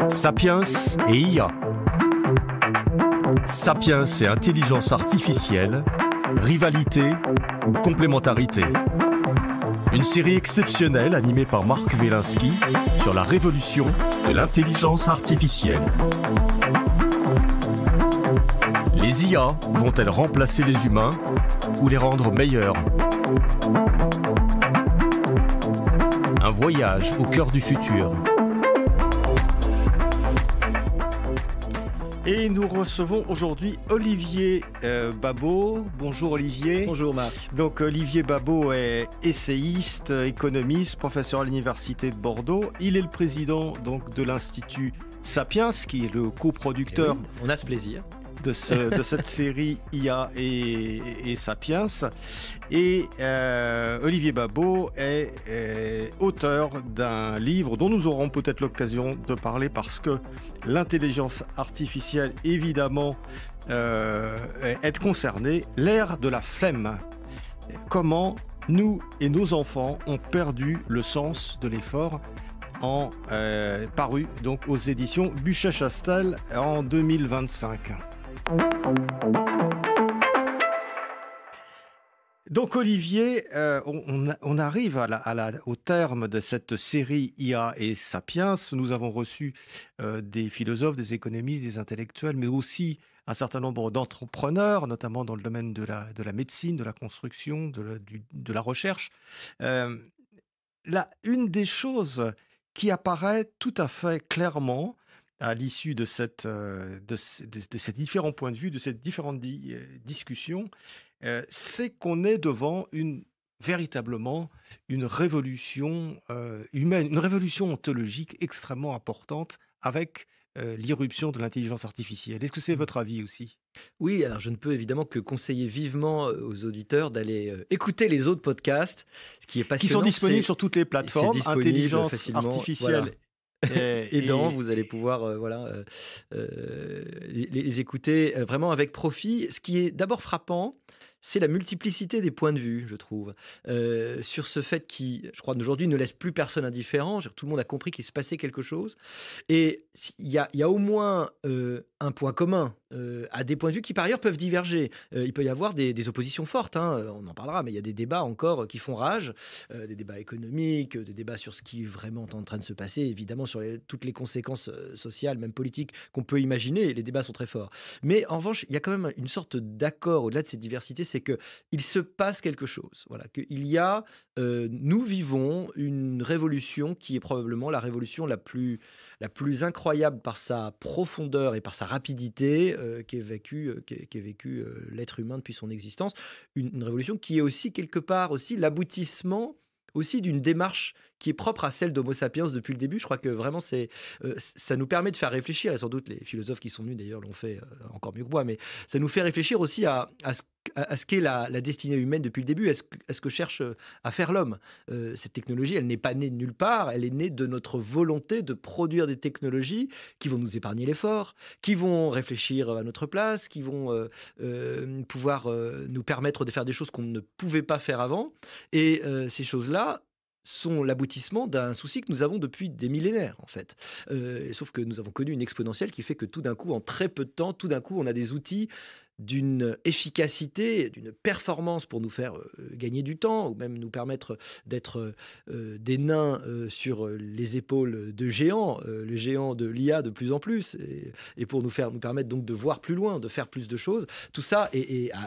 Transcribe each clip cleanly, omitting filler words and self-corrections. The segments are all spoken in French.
Sapiens et IA. Sapiens et intelligence artificielle, rivalité ou complémentarité. Une série exceptionnelle animée par Marc Wielinski sur la révolution de l'intelligence artificielle. Les IA vont-elles remplacer les humains ou les rendre meilleurs ? Un voyage au cœur du futur. Et nous recevons aujourd'hui Olivier Babot. Bonjour Olivier. Bonjour Marc. Donc Olivier Babot est essayiste, économiste, professeur à l'Université de Bordeaux. Il est le président donc, de l'Institut Sapiens, qui est le coproducteur. Oui, on a ce plaisir. De cette série IA et Sapiens. Et Olivier Babot est auteur d'un livre dont nous aurons peut-être l'occasion de parler parce que l'intelligence artificielle, évidemment, est concernée. L'ère de la flemme. Comment nous et nos enfants ont perdu le sens de l'effort paru donc aux éditions Buchet-Chastel en 2025. Donc Olivier, on arrive au terme de cette série IA et Sapiens. Nous avons reçu des philosophes, des économistes, des intellectuels, mais aussi un certain nombre d'entrepreneurs, notamment dans le domaine de la médecine, de la construction, de la recherche. Une des choses qui apparaît tout à fait clairement à l'issue de ces différents points de vue, de ces différentes discussions, c'est qu'on est devant véritablement une révolution humaine, une révolution ontologique extrêmement importante avec l'irruption de l'intelligence artificielle. Est-ce que c'est votre avis aussi ? Oui, alors je ne peux évidemment que conseiller vivement aux auditeurs d'aller écouter les autres podcasts, ce qui est passionnant. Qui sont disponibles sur toutes les plateformes, intelligence artificielle. Voilà. Aidant, vous allez pouvoir les écouter vraiment avec profit. Ce qui est d'abord frappant, c'est la multiplicité des points de vue, je trouve, sur ce fait qui, je crois, d'aujourd'hui ne laisse plus personne indifférent. Tout le monde a compris qu'il se passait quelque chose. Et il y a au moins un point commun à des points de vue qui, par ailleurs, peuvent diverger. Il peut y avoir des oppositions fortes, on en parlera, mais il y a des débats encore qui font rage, des débats économiques, des débats sur ce qui est vraiment en train de se passer, évidemment sur toutes les conséquences sociales, même politiques, qu'on peut imaginer. Les débats sont très forts. Mais en revanche, il y a quand même une sorte d'accord au-delà de cette diversité, c'est qu'il se passe quelque chose. Voilà, nous vivons une révolution qui est probablement la révolution la plus incroyable par sa profondeur et par sa rapidité qu'ait vécu l'être humain depuis son existence. Une révolution qui est aussi quelque part aussi l'aboutissement aussi d'une démarche qui est propre à celle d'Homo sapiens depuis le début. Je crois que vraiment, ça nous permet de faire réfléchir, et sans doute les philosophes qui sont venus d'ailleurs l'ont fait encore mieux que moi, mais ça nous fait réfléchir aussi à ce qu'est la destinée humaine depuis le début, à ce que cherche à faire l'homme. Cette technologie, elle n'est pas née de nulle part, elle est née de notre volonté de produire des technologies qui vont nous épargner l'effort, qui vont réfléchir à notre place, qui vont pouvoir nous permettre de faire des choses qu'on ne pouvait pas faire avant. Et ces choses-là sont l'aboutissement d'un souci que nous avons depuis des millénaires, en fait. Sauf que nous avons connu une exponentielle qui fait que tout d'un coup, en très peu de temps, on a des outils d'une efficacité, d'une performance pour nous faire gagner du temps, ou même nous permettre d'être des nains sur les épaules de géants, les géants de l'IA de plus en plus, et pour nous permettre donc de voir plus loin, de faire plus de choses. Tout ça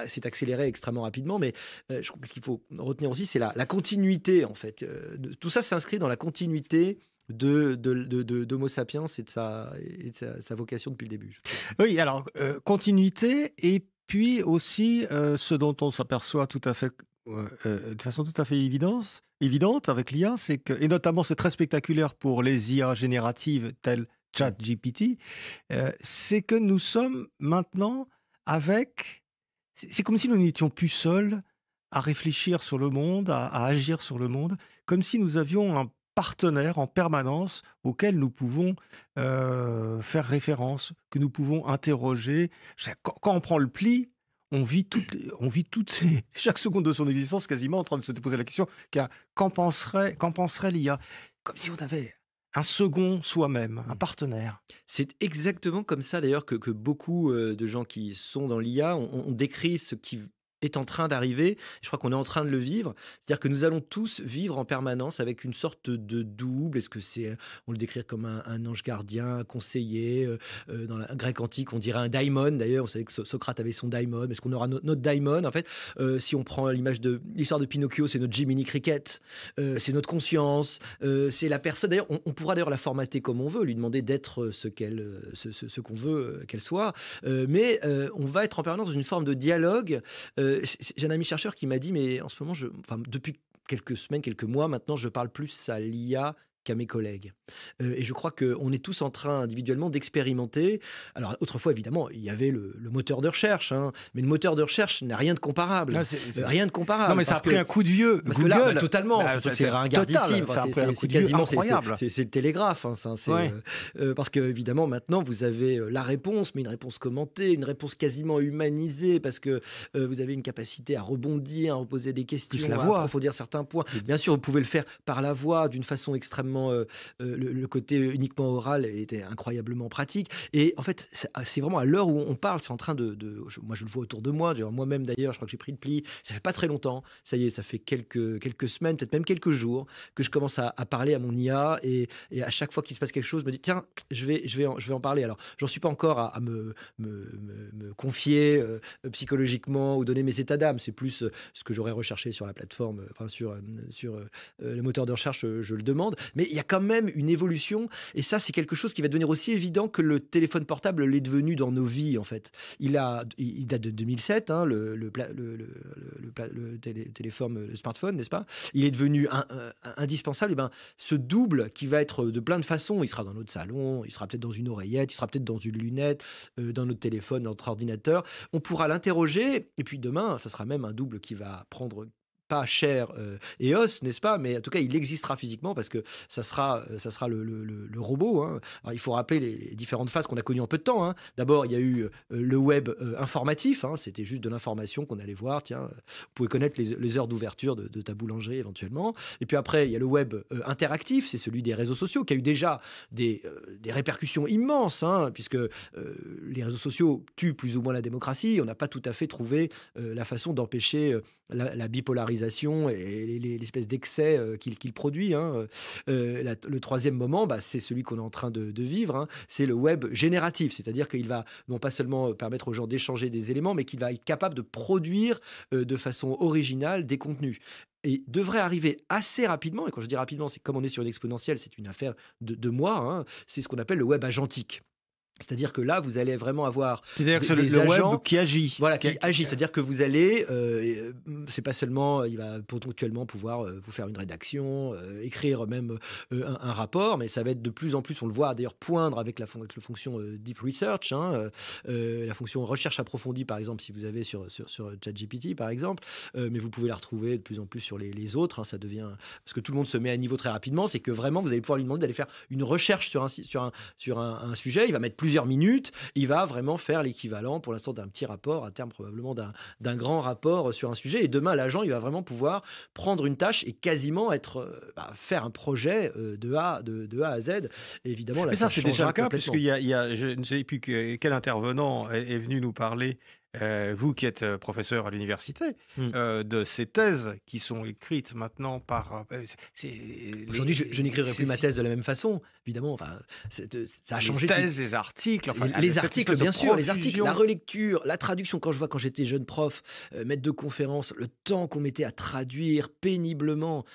s'est accéléré extrêmement rapidement, mais je crois que ce qu'il faut retenir aussi, c'est la continuité, en fait. Tout ça s'inscrit dans la continuité d'Homo sapiens et de sa vocation depuis le début. Oui, alors, continuité, et puis aussi ce dont on s'aperçoit tout à fait, de façon tout à fait évidente avec l'IA, c'est que, et notamment c'est très spectaculaire pour les IA génératives telles ChatGPT, c'est que nous sommes maintenant c'est comme si nous n'étions plus seuls à réfléchir sur le monde, à agir sur le monde, comme si nous avions un partenaire en permanence auquel nous pouvons faire référence, que nous pouvons interroger. Quand on prend le pli, on vit chaque seconde de son existence quasiment en train de se poser la question qu'en penserait l'IA. comme si on avait un second soi-même, un Mmh. partenaire. C'est exactement comme ça d'ailleurs que beaucoup, de gens qui sont dans l'IA ont décrit ce qui est en train d'arriver. Je crois qu'on est en train de le vivre. C'est-à-dire que nous allons tous vivre en permanence avec une sorte de double. Est-ce que c'est, on le décrit comme un ange gardien, un conseiller, dans la grec antique, on dirait un daimon d'ailleurs. Vous savez que Socrate avait son daimon. Est-ce qu'on aura notre daimon? En fait, si on prend l'image de l'histoire de Pinocchio, c'est notre Jiminy Cricket, c'est notre conscience, c'est la personne. D'ailleurs, on pourra d'ailleurs la formater comme on veut, lui demander d'être ce qu'on veut qu'elle soit. Mais on va être en permanence dans une forme de dialogue. J'ai un ami chercheur qui m'a dit, mais en ce moment, enfin, depuis quelques semaines, quelques mois maintenant, je parle plus à l'IA qu'à mes collègues. Et je crois qu'on est tous en train individuellement d'expérimenter. Alors autrefois, évidemment, il y avait le moteur de recherche, hein, mais le moteur de recherche n'a rien de comparable. Non, Rien de comparable. non, mais ça a pris un coup de vieux. Parce que là, Google, totalement, c'est ringardissime. total, ça a pris un coup C'est de vieux quasiment, incroyable. c'est le télégraphe. Hein, ça, Ouais. parce que évidemment, maintenant, vous avez la réponse, mais une réponse commentée, une réponse quasiment humanisée, parce que vous avez une capacité à rebondir, à reposer des questions, la à voix. approfondir certains points. Bien sûr, vous pouvez le faire par la voix, d'une façon extrêmement... le côté uniquement oral était incroyablement pratique. Et en fait, c'est vraiment à l'heure où on parle, c'est en train moi, je le vois autour de moi. Moi-même, d'ailleurs, je crois que j'ai pris le pli. Ça fait pas très longtemps. Ça y est, ça fait quelques semaines, peut-être même quelques jours, que je commence à parler à mon IA. Et à chaque fois qu'il se passe quelque chose, je me dis, tiens, je vais en parler. Alors, j'en suis pas encore à me confier psychologiquement ou donner mes états d'âme. C'est plus ce que j'aurais recherché sur la plateforme, enfin, sur le moteur de recherche, je le demande. Mais il y a quand même une évolution. Et ça, c'est quelque chose qui va devenir aussi évident que le téléphone portable l'est devenu dans nos vies, en fait. Il date de 2007, hein, le téléphone, le smartphone, n'est-ce pas? Il est devenu indispensable. Et ben, ce double qui va être de plein de façons, il sera dans notre salon, il sera peut-être dans une oreillette, il sera peut-être dans une lunette, dans notre téléphone, dans notre ordinateur. On pourra l'interroger. Et puis demain, ça sera même un double qui va prendre pas chair et os, n'est-ce pas? Mais en tout cas, il existera physiquement parce que ça sera le robot. Hein. Alors, il faut rappeler les différentes phases qu'on a connues en peu de temps. Hein. D'abord, il y a eu le web informatif. Hein. C'était juste de l'information qu'on allait voir. Tiens, vous pouvez connaître les heures d'ouverture de ta boulangerie éventuellement. Et puis après, il y a le web interactif. C'est celui des réseaux sociaux qui a eu déjà des répercussions immenses, hein, puisque les réseaux sociaux tuent plus ou moins la démocratie. On n'a pas tout à fait trouvé la façon d'empêcher la bipolarisation et l'espèce d'excès qu'il produit. Hein. Le troisième moment, c'est celui qu'on est en train de vivre. Hein. C'est le web génératif, c'est-à-dire qu'il va non pas seulement permettre aux gens d'échanger des éléments, mais qu'il va être capable de produire de façon originale des contenus. Et devrait arriver assez rapidement, et quand je dis rapidement, c'est comme on est sur une exponentielle, c'est une affaire de mois, hein, c'est ce qu'on appelle le web agentique. C'est-à-dire que là, vous allez vraiment avoir C'est-à-dire que c'est des le agents web qui agit. voilà, qui agit. C'est-à-dire que vous allez, c'est pas seulement, il va ponctuellement pouvoir vous faire une rédaction, écrire même un rapport, mais ça va être de plus en plus, on le voit d'ailleurs poindre avec la fonction Deep Research, hein, la fonction recherche approfondie, par exemple, si vous avez sur ChatGPT, par exemple, mais vous pouvez la retrouver de plus en plus sur les autres. Hein, ça devient, parce que tout le monde se met à niveau très rapidement, c'est que vraiment, vous allez pouvoir lui demander d'aller faire une recherche sur un sujet, il va mettre plusieurs minutes, il va vraiment faire l'équivalent pour l'instant d'un petit rapport, à terme probablement d'un grand rapport sur un sujet. Et demain, l'agent, il va vraiment pouvoir prendre une tâche et quasiment faire un projet de A à Z. Et évidemment, là, Mais ça, c'est déjà le cas, complètement. puisqu'il y a, je ne sais plus quel intervenant est venu nous parler, vous qui êtes professeur à l'université, Mm. de ces thèses qui sont écrites maintenant par... Aujourd'hui, je n'écrirai plus ma thèse de la même façon, évidemment. Enfin, ça a changé. Les thèses, les articles, enfin, les cette articles, espèce de bien sûr, les articles, profusion. la relecture, la traduction. Quand j'étais jeune prof, maître de conférence, le temps qu'on mettait à traduire péniblement.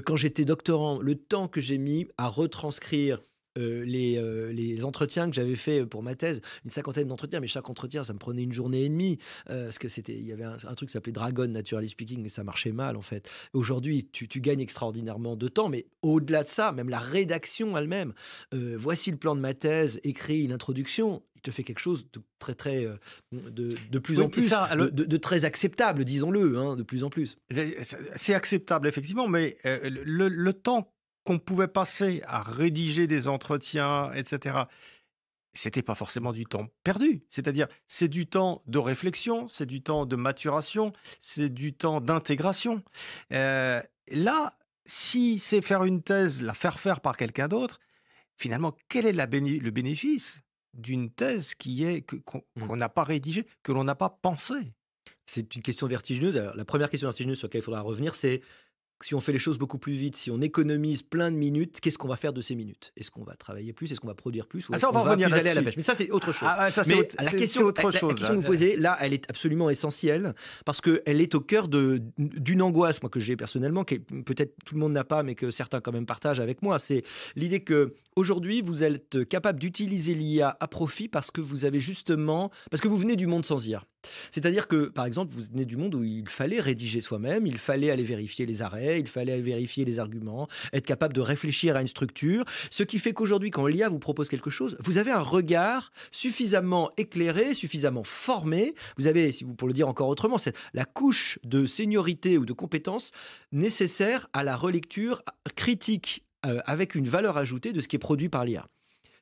Quand j'étais doctorant, le temps que j'ai mis à retranscrire les entretiens que j'avais fait pour ma thèse, une 50aine d'entretiens, mais chaque entretien, ça me prenait une journée et demie, parce que il y avait un truc qui s'appelait Dragon, Naturally Speaking, mais ça marchait mal, en fait. Aujourd'hui, tu gagnes extraordinairement de temps, mais au-delà de ça, même la rédaction elle-même, voici le plan de ma thèse, écrit une introduction, il te fait quelque chose de très, très, de plus Oui, en plus, ça, de très acceptable, disons-le, hein, de plus en plus. c'est acceptable, effectivement, mais le temps qu'on pouvait passer à rédiger des entretiens, etc., c'était pas forcément du temps perdu. C'est-à-dire, c'est du temps de réflexion, c'est du temps de maturation, c'est du temps d'intégration. Là, si c'est faire une thèse, la faire faire par quelqu'un d'autre, finalement, quel est le bénéfice d'une thèse Mmh. qu'on n'a pas rédigée, que l'on n'a pas pensée? C'est une question vertigineuse. Alors, la première question vertigineuse sur laquelle il faudra revenir, c'est si on fait les choses beaucoup plus vite, si on économise plein de minutes, qu'est-ce qu'on va faire de ces minutes? Est-ce qu'on va travailler plus? Est-ce qu'on va produire plus? Ou Ah est-ce ça, on qu'on va va revenir plus aller à la là-dessus. pêche? Mais ça, c'est autre chose. Ah ouais, ça Mais la c'est question, autre chose, question que vous là. posez, là, elle est absolument essentielle parce qu'elle est au cœur d'une angoisse, moi, que j'ai personnellement, que peut-être tout le monde n'a pas, mais que certains quand même partagent avec moi. C'est l'idée que aujourd'hui, vous êtes capable d'utiliser l'IA à profit parce que vous venez du monde sans IA. C'est-à-dire que, par exemple, vous venez du monde où il fallait rédiger soi-même, il fallait aller vérifier les arrêts, il fallait aller vérifier les arguments, être capable de réfléchir à une structure. Ce qui fait qu'aujourd'hui, quand l'IA vous propose quelque chose, vous avez un regard suffisamment éclairé, suffisamment formé. Vous avez, si vous pour le dire encore autrement, c'est la couche de seniorité ou de compétences nécessaire à la relecture critique avec une valeur ajoutée de ce qui est produit par l'IA.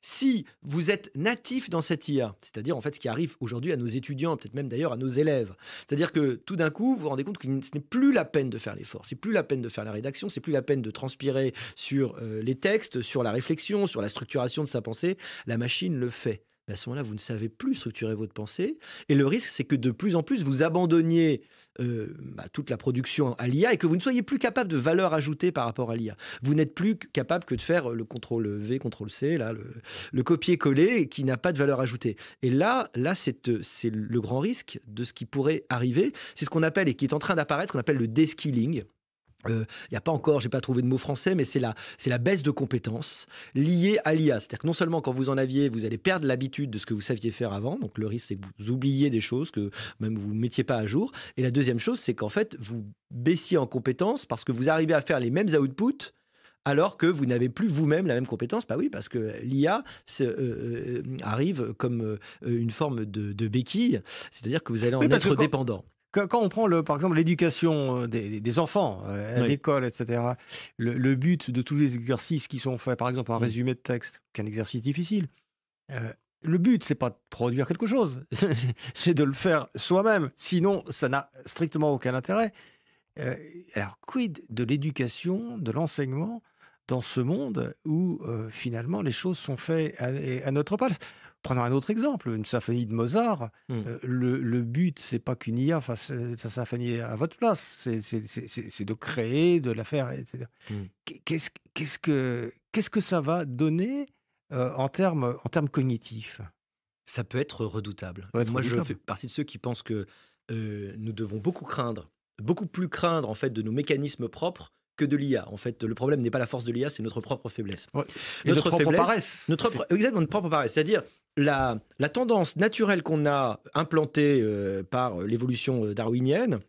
Si vous êtes natif dans cette IA, c'est-à-dire en fait ce qui arrive aujourd'hui à nos étudiants, peut-être même d'ailleurs à nos élèves, c'est-à-dire que tout d'un coup, vous vous rendez compte que ce n'est plus la peine de faire l'effort, c'est plus la peine de faire la rédaction, c'est plus la peine de transpirer sur les textes, sur la réflexion, sur la structuration de sa pensée, la machine le fait. Mais à ce moment-là, vous ne savez plus structurer votre pensée. Et le risque, c'est que de plus en plus, vous abandonniez toute la production à l'IA et que vous ne soyez plus capable de valeur ajoutée par rapport à l'IA. Vous n'êtes plus capable que de faire le CTRL-V, CTRL-C, là, le copier-coller qui n'a pas de valeur ajoutée. Et là c'est le grand risque de ce qui pourrait arriver. C'est ce qu'on appelle, et qui est en train d'apparaître, ce qu'on appelle le deskilling. Il y a pas encore, j'ai pas trouvé de mot français, mais c'est la baisse de compétences liée à l'IA. C'est-à-dire que non seulement quand vous en aviez, vous allez perdre l'habitude de ce que vous saviez faire avant, donc le risque c'est que vous oubliez des choses que même vous ne mettiez pas à jour. Et la deuxième chose, c'est qu'en fait vous baissiez en compétences parce que vous arrivez à faire les mêmes outputs alors que vous n'avez plus vous-même la même compétence. Bah oui, parce que l'IA arrive comme une forme de béquille, c'est-à-dire que vous allez en Oui, parce que être dépendant. quand on prend par exemple l'éducation des enfants à Oui. l'école, etc., le but de tous les exercices qui sont faits, par exemple un Mm. résumé de texte, qui est un exercice difficile, le but, c'est pas de produire quelque chose, c'est de le faire soi-même. Sinon, ça n'a strictement aucun intérêt. Euh, alors, quid de l'éducation, de l'enseignement dans ce monde où finalement les choses sont faites à notre place? Prenons un autre exemple, une symphonie de Mozart. Mm. Le but, c'est pas qu'une IA fasse sa symphonie à votre place, c'est de créer, de la faire, etc. Mm. Qu'est-ce que ça va donner en termes cognitifs? Ça peut être redoutable. Ça va être Moi, je fais redoutable. partie de ceux qui pensent que nous devons beaucoup plus craindre en fait de nos mécanismes propres que de l'IA. En fait, le problème n'est pas la force de l'IA, c'est notre propre faiblesse. Ouais. Et Notre notre propre faiblesse, paresse. exactement, notre propre paresse, c'est-à-dire la tendance naturelle qu'on a implantée par l'évolution darwinienne,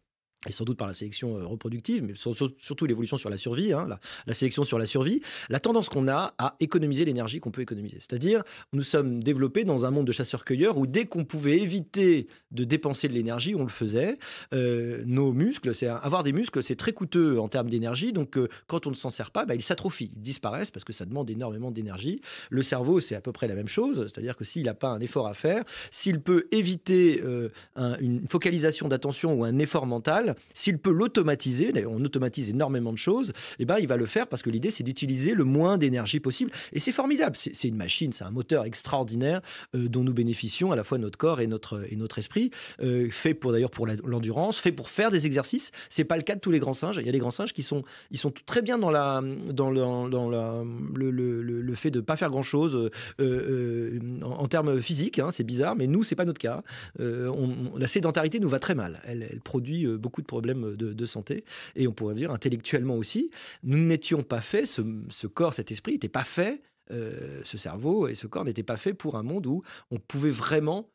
et sans doute par la sélection reproductive, mais surtout l'évolution sur la survie, hein, la sélection sur la survie, la tendance qu'on a à économiser l'énergie qu'on peut économiser. C'est-à-dire, nous sommes développés dans un monde de chasseurs-cueilleurs où dès qu'on pouvait éviter de dépenser de l'énergie, on le faisait. Nos muscles, avoir des muscles, c'est très coûteux en termes d'énergie, donc quand on ne s'en sert pas, ils s'atrophient, ils disparaissent parce que ça demande énormément d'énergie. Le cerveau, c'est à peu près la même chose, c'est-à-dire que s'il n'a pas un effort à faire, s'il peut éviter une focalisation d'attention ou un effort mental, s'il peut l'automatiser, d'ailleurs on automatise énormément de choses, il va le faire parce que l'idée c'est d'utiliser le moins d'énergie possible. Et c'est formidable, c'est une machine, c'est un moteur extraordinaire dont nous bénéficions, à la fois notre corps et notre esprit, fait d'ailleurs pour l'endurance, fait pour faire des exercices. C'est pas le cas de tous les grands singes. Il y a des grands singes qui sont très bien dans le fait de pas faire grand chose en termes physiques, hein, c'est bizarre, mais nous c'est pas notre cas. La sédentarité nous va très mal, elle produit beaucoup de problèmes de santé, et on pourrait dire intellectuellement aussi. Nous n'étions pas faits, ce corps, cet esprit n'était pas fait, ce cerveau et ce corps n'étaient pas faits pour un monde où on pouvait vraiment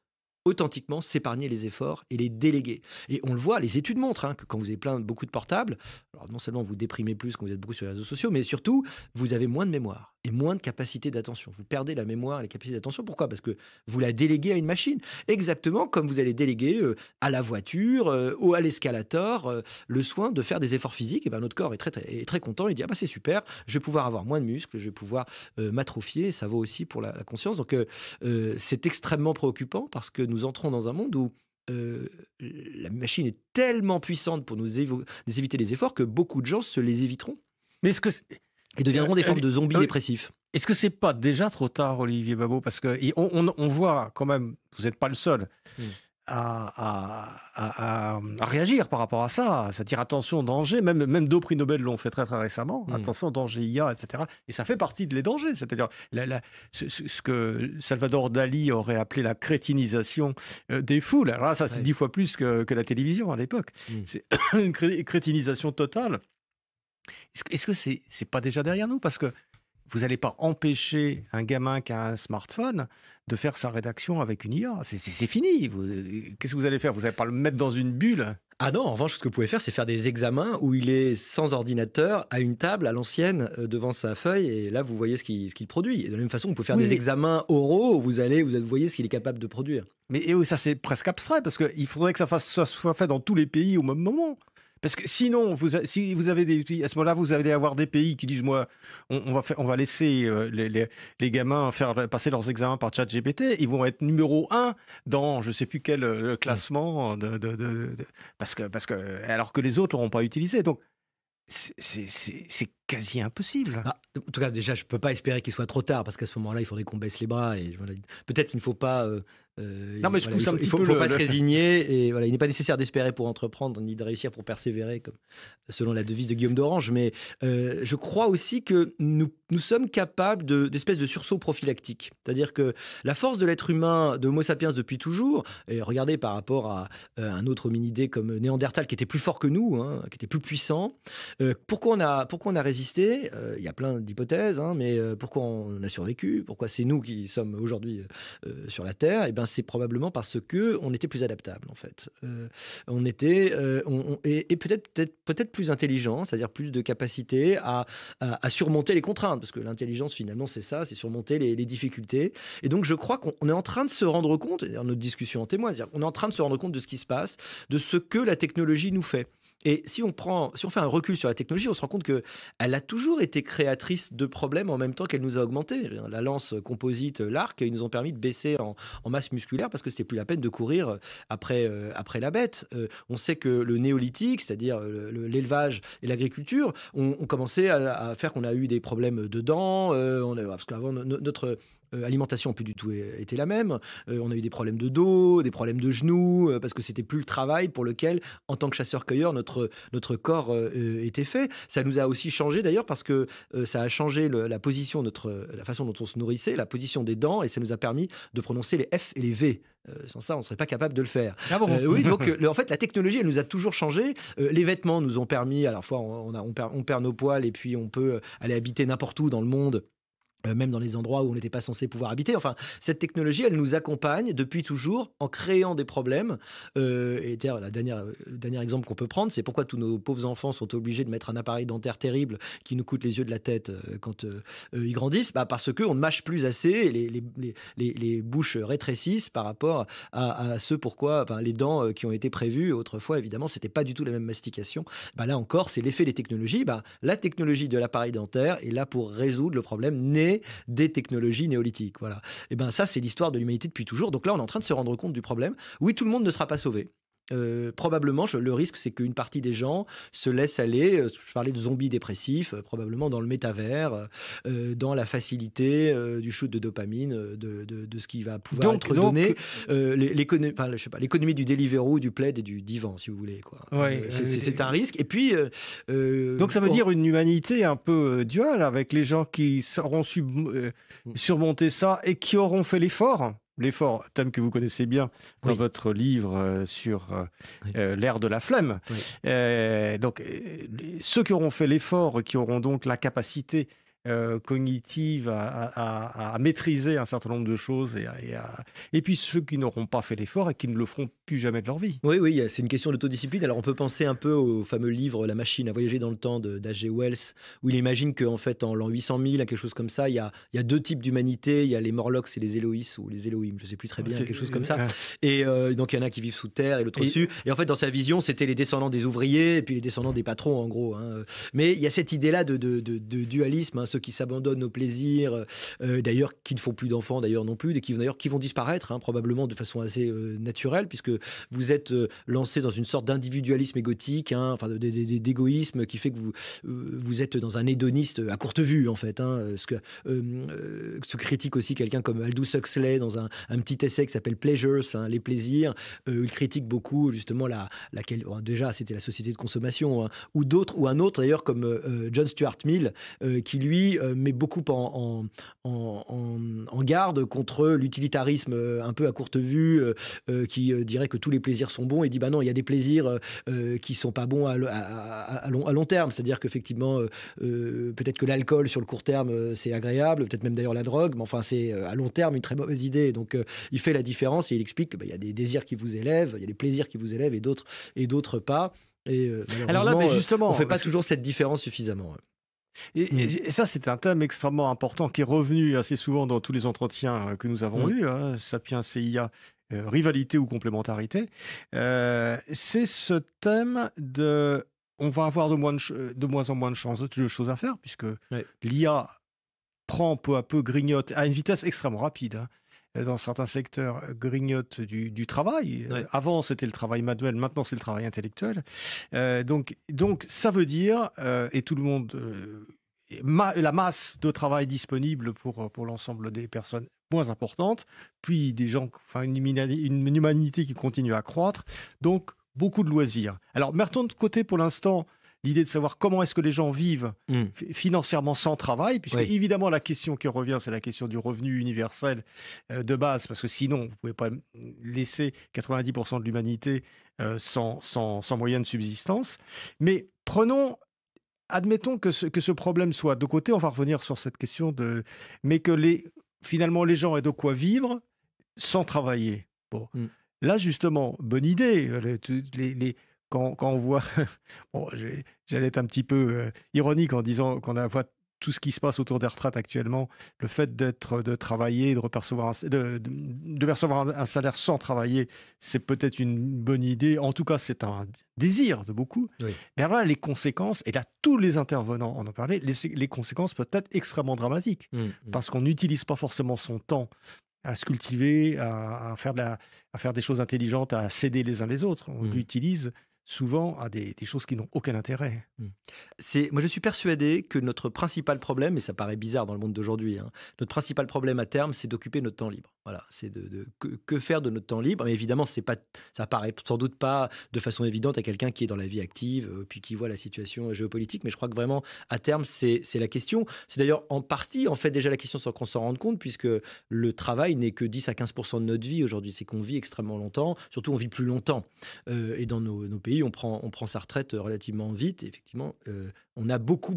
authentiquement s'épargner les efforts et les déléguer. Et on le voit, les études montrent que quand vous avez beaucoup de portables, alors non seulement vous déprimez plus quand vous êtes beaucoup sur les réseaux sociaux, mais surtout, vous avez moins de mémoire et moins de capacité d'attention. Vous perdez la mémoire et la capacité d'attention. Pourquoi? Parce que vous la déléguez à une machine. Exactement comme vous allez déléguer à la voiture ou à l'escalator le soin de faire des efforts physiques. Et notre corps est très content. Il dit, c'est super, je vais pouvoir avoir moins de muscles, je vais pouvoir m'atrophier. Ça vaut aussi pour la conscience. Donc, c'est extrêmement préoccupant parce que nous entrons dans un monde où la machine est tellement puissante pour nous éviter les efforts que beaucoup de gens se les éviteront. Mais et deviendront des formes de zombies oui, dépressifs. est-ce que c'est pas déjà trop tard, Olivier Babot? Parce que on voit quand même, vous n'êtes pas le seul Mm. à réagir par rapport à ça, c'est-à-dire attention, danger, même deux prix Nobel l'ont fait très très récemment, Mm. attention, danger IA, etc. Et ça fait partie des dangers, c'est-à-dire ce que Salvador Dali aurait appelé la crétinisation des foules. Alors là, ça c'est Ouais. 10 fois plus que la télévision à l'époque. Mm. C'est une crétinisation totale. Est-ce que c'est pas déjà derrière nous? Parce que vous n'allez pas empêcher un gamin qui a un smartphone de faire sa rédaction avec une IA. C'est fini. Qu'est-ce que vous allez faire? Vous n'allez pas le mettre dans une bulle? Ah non, en revanche, ce que vous pouvez faire, c'est faire des examens où il est sans ordinateur, à une table, à l'ancienne, devant sa feuille, et là, vous voyez ce qu'il produit. Et de la même façon, vous pouvez faire Oui, des mais, examens oraux où vous voyez ce qu'il est capable de produire. mais ça, c'est presque abstrait, parce qu'il faudrait que ça soit fait dans tous les pays au même moment. Parce que sinon, si vous avez à ce moment-là, vous allez avoir des pays qui disent, moi, on va laisser les gamins faire passer leurs examens par ChatGPT. Ils vont être numéro 1 dans je ne sais plus quel classement, parce que, alors que les autres ne l'auront pas utilisé. Donc, c'est quasi impossible. Ah, en tout cas, déjà, je ne peux pas espérer qu'il soit trop tard, parce qu'à ce moment-là, il faudrait qu'on baisse les bras. Et voilà, peut-être qu'il ne faut pas. Non, mais je pousse un petit peu faut pas se résigner. Et voilà, il n'est pas nécessaire d'espérer pour entreprendre, ni de réussir pour persévérer, comme selon la devise de Guillaume d'Orange. Mais je crois aussi que nous sommes capables d'espèces de sursauts prophylactiques. C'est-à-dire que la force de l'être humain, de Homo sapiens depuis toujours, et regardez par rapport à un autre hominidé comme Néandertal, qui était plus fort que nous, hein, qui était plus puissant. Pourquoi on a résisté? Il y a plein d'hypothèses, hein, mais pourquoi on a survécu? Pourquoi c'est nous qui sommes aujourd'hui sur la Terre? Eh ben, c'est probablement parce que on était plus adaptable, en fait. On était et peut-être plus intelligent, c'est-à-dire plus de capacité à surmonter les contraintes, parce que l'intelligence finalement c'est ça, c'est surmonter les difficultés. Et donc je crois qu'on est en train de se rendre compte, et notre discussion en témoigne, c'est-à-dire on est en train de se rendre compte de ce qui se passe, de ce que la technologie nous fait. Et si on fait un recul sur la technologie, on se rend compte qu'elle a toujours été créatrice de problèmes en même temps qu'elle nous a augmenté. La lance composite, l'arc, ils nous ont permis de baisser en masse musculaire parce que c'était plus la peine de courir après la bête. On sait que le néolithique, c'est-à-dire l'élevage et l'agriculture, ont commencé à faire qu'on a eu des problèmes de dents, parce qu'avant notre alimentation n'a plus du tout été la même. On a eu des problèmes de dos, des problèmes de genoux, parce que c'était plus le travail pour lequel, en tant que chasseur-cueilleur, notre corps était fait. Ça nous a aussi changé d'ailleurs parce que ça a changé la position, la façon dont on se nourrissait, la position des dents, et ça nous a permis de prononcer les F et les V. Sans ça, on ne serait pas capable de le faire. Ah bon? Oui, donc en fait, la technologie, elle nous a toujours changé. Les vêtements nous ont permis, à la fois, on perd nos poils et puis on peut aller habiter n'importe où dans le monde. Même dans les endroits où on n'était pas censé pouvoir habiter. Enfin, cette technologie, elle nous accompagne depuis toujours en créant des problèmes. Et d'ailleurs, le dernier exemple qu'on peut prendre, c'est pourquoi tous nos pauvres enfants sont obligés de mettre un appareil dentaire terrible qui nous coûte les yeux de la tête quand ils grandissent. Parce qu'on ne mâche plus assez, et les bouches rétrécissent par rapport à ce pourquoi les dents qui ont été prévues autrefois, évidemment, c'était pas du tout la même mastication. Là encore, c'est l'effet des technologies. La technologie de l'appareil dentaire est là pour résoudre le problème né des technologies néolithiques. Voilà. Et ça, c'est l'histoire de l'humanité depuis toujours. Donc là, on est en train de se rendre compte du problème. Oui, tout le monde ne sera pas sauvé. Probablement, le risque, c'est qu'une partie des gens se laissent aller. Je parlais de zombies dépressifs, probablement dans le métavers, dans la facilité du shoot de dopamine, de ce qui va pouvoir être donné. L'économie du Deliveroo, du plaid et du divan, si vous voulez. Quoi. Ouais, c'est un risque. Et puis, donc ça veut dire une humanité un peu duale, avec les gens qui auront su surmonter ça et qui auront fait l'effort, thème que vous connaissez bien dans votre livre sur l'ère de la flemme. Oui. Donc ceux qui auront fait l'effort, qui auront donc la capacité cognitive à maîtriser un certain nombre de choses, et puis ceux qui n'auront pas fait l'effort et qui ne le feront plus jamais de leur vie. Oui, c'est une question d'autodiscipline. Alors on peut penser un peu au fameux livre La machine à voyager dans le temps d'H.G. Wells, où il imagine qu'en fait en l'an 800 000, quelque chose comme ça, il y a deux types d'humanité, il y a les Morlocks et les Eloïs, ou les Elohim, je ne sais plus très bien, quelque chose comme ça. Et donc il y en a qui vivent sous terre et l'autre au-dessus. Et en fait dans sa vision, c'était les descendants des ouvriers et puis les descendants des patrons en gros. Hein. Mais il y a cette idée-là de dualisme, hein, ceux qui s'abandonnent au plaisir, d'ailleurs qui ne font plus d'enfants d'ailleurs non plus, et qui vont disparaître, hein, probablement de façon assez naturelle, puisque vous êtes lancé dans une sorte d'individualisme égotique, hein, enfin d'égoïsme qui fait que vous êtes dans un hédoniste à courte vue en fait, hein, ce critique aussi quelqu'un comme Aldous Huxley dans un petit essai qui s'appelle Pleasures, hein, les plaisirs. Il critique beaucoup justement laquelle déjà c'était la société de consommation, hein, ou un autre d'ailleurs comme John Stuart Mill, qui lui met beaucoup en garde contre l'utilitarisme un peu à courte vue, qui dirait que tous les plaisirs sont bons, et dit bah non, il y a des plaisirs qui sont pas bons à long terme, c'est-à-dire qu'effectivement peut-être que l'alcool sur le court terme c'est agréable, peut-être même d'ailleurs la drogue, mais enfin c'est à long terme une très mauvaise idée. Donc il fait la différence et il explique qu'il y a des désirs qui vous élèvent, il y a des plaisirs qui vous élèvent et d'autres pas. Et Alors là, mais justement, on ne fait pas toujours cette différence suffisamment. Et ça, c'est un thème extrêmement important qui est revenu assez souvent dans tous les entretiens que nous avons eus, hein, Sapiens CIA, rivalité ou complémentarité. C'est ce thème de... On va avoir de moins en moins de choses à faire, puisque l'IA prend peu à peu, grignote à une vitesse extrêmement rapide, hein. Dans certains secteurs, grignote du travail. Avant, c'était le travail manuel, maintenant, c'est le travail intellectuel. Donc, ça veut dire, et tout le monde, la masse de travail disponible pour l'ensemble des personnes moins importante, puis des gens, enfin une humanité qui continue à croître, donc beaucoup de loisirs. Alors, mettons de côté pour l'instant l'idée de savoir comment est-ce que les gens vivent financièrement sans travail, puisque évidemment la question qui revient, c'est la question du revenu universel de base, parce que sinon, vous ne pouvez pas laisser 90% de l'humanité sans moyen de subsistance. Mais admettons que ce problème soit de côté, on va revenir sur cette question mais que finalement les gens aient de quoi vivre sans travailler. Bon. Là, justement, bonne idée. Quand on voit, bon, j'allais être un petit peu ironique en disant qu'on voit tout ce qui se passe autour des retraites actuellement, le fait de travailler, de percevoir un salaire sans travailler, c'est peut-être une bonne idée. En tout cas, c'est un désir de beaucoup. Oui. Mais alors là, les conséquences, et là, tous les intervenants en ont parlé, les conséquences peuvent être extrêmement dramatiques, parce qu'on n'utilise pas forcément son temps à se cultiver, à faire des choses intelligentes, à s'aider les uns les autres. On l'utilise souvent à des choses qui n'ont aucun intérêt. Moi, je suis persuadé que notre principal problème, et ça paraît bizarre dans le monde d'aujourd'hui, hein, notre principal problème à terme, c'est d'occuper notre temps libre. Voilà, c'est que faire de notre temps libre. Mais évidemment, ça paraît sans doute pas de façon évidente à quelqu'un qui est dans la vie active, puis qui voit la situation géopolitique. Mais je crois que vraiment, à terme, c'est la question. C'est d'ailleurs en partie, en fait, déjà la question sans qu'on s'en rende compte, puisque le travail n'est que 10 à 15% de notre vie aujourd'hui. C'est qu'on vit extrêmement longtemps. Surtout, on vit plus longtemps. Et dans nos pays, on prend sa retraite relativement vite. Et effectivement, on a beaucoup